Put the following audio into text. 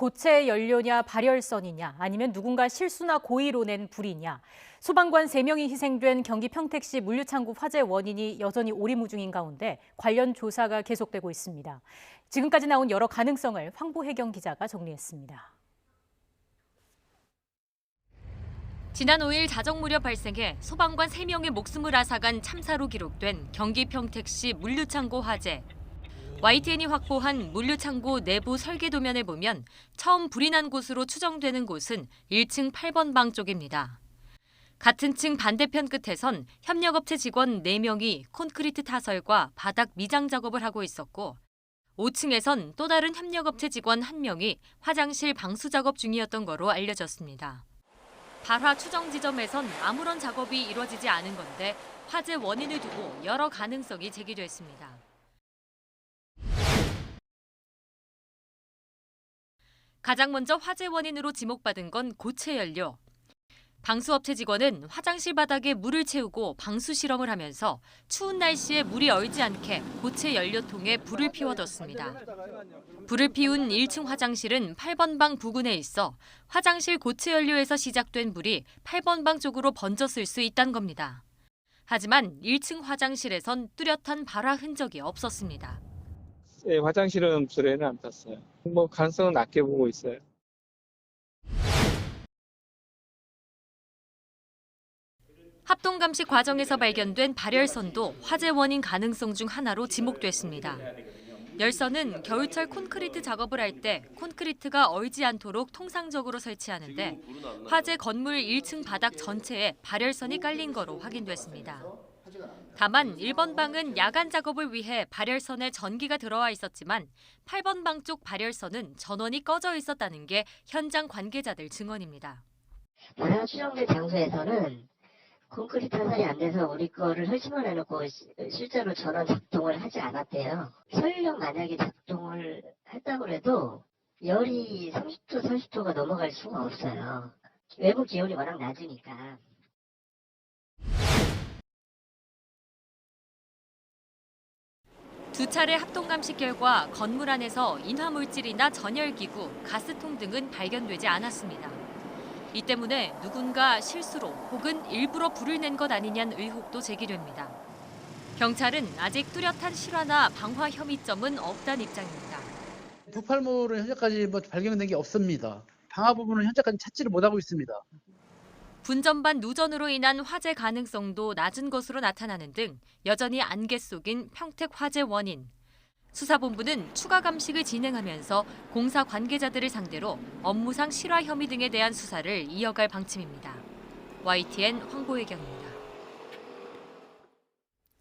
고체 연료냐 발열선이냐 아니면 누군가 실수나 고의로 낸 불이냐. 소방관 3명이 희생된 경기 평택시 물류창고 화재 원인이 여전히 오리무중인 가운데 관련 조사가 계속되고 있습니다. 지금까지 나온 여러 가능성을 황보혜경 기자가 정리했습니다. 지난 5일 자정 무렵 발생해 소방관 3명의 목숨을 앗아간 참사로 기록된 경기 평택시 물류창고 화재. YTN이 확보한 물류창고 내부 설계 도면을 보면 처음 불이 난 곳으로 추정되는 곳은 1층 8번 방 쪽입니다. 같은 층 반대편 끝에선 협력업체 직원 4명이 콘크리트 타설과 바닥 미장 작업을 하고 있었고 5층에선 또 다른 협력업체 직원 1명이 화장실 방수 작업 중이었던 거로 알려졌습니다. 발화 추정 지점에선 아무런 작업이 이루어지지 않은 건데 화재 원인을 두고 여러 가능성이 제기됐습니다. 가장 먼저 화재 원인으로 지목받은 건 고체 연료. 방수업체 직원은 화장실 바닥에 물을 채우고 방수 실험을 하면서 추운 날씨에 물이 얼지 않게 고체 연료통에 불을 피워뒀습니다. 불을 피운 1층 화장실은 8번 방 부근에 있어 화장실 고체 연료에서 시작된 불이 8번 방 쪽으로 번졌을 수 있다는 겁니다. 하지만 1층 화장실에선 뚜렷한 발화 흔적이 없었습니다. 화장실은 불에는 안 탔어요. 가능성은 낮게 보고 있어요. 합동 감시 과정에서 발견된 발열선도 화재 원인 가능성 중 하나로 지목됐습니다. 열선은 겨울철 콘크리트 작업을 할 때 콘크리트가 얼지 않도록 통상적으로 설치하는데 화재 건물 1층 바닥 전체에 발열선이 깔린 거로 확인됐습니다. 다만 1번 방은 야간 작업을 위해 발열선에 전기가 들어와 있었지만 8번 방 쪽 발열선은 전원이 꺼져 있었다는 게 현장 관계자들 증언입니다. 발화 추정된 장소에서는 콘크리트 타설이 안 돼서 우리 거를 설치만 해놓고 실제로 전원 작동을 하지 않았대요. 설령 만약에 작동을 했다고 해도 열이 30도, 40도가 넘어갈 수가 없어요. 외부 기온이 워낙 낮으니까. 두 차례 합동 감식 결과 건물 안에서 인화물질이나 전열기구, 가스통 등은 발견되지 않았습니다. 이 때문에 누군가 실수로 혹은 일부러 불을 낸 것 아니냐는 의혹도 제기됩니다. 경찰은 아직 뚜렷한 실화나 방화 혐의점은 없다는 입장입니다. 폭발물은 현재까지 발견된 게 없습니다. 방화 부분은 현재까지 찾지를 못하고 있습니다. 분전반 누전으로 인한 화재 가능성도 낮은 것으로 나타나는 등 여전히 안개 속인 평택 화재 원인. 수사본부는 추가 감식을 진행하면서 공사 관계자들을 상대로 업무상 실화 혐의 등에 대한 수사를 이어갈 방침입니다. YTN 황보혜경입니다.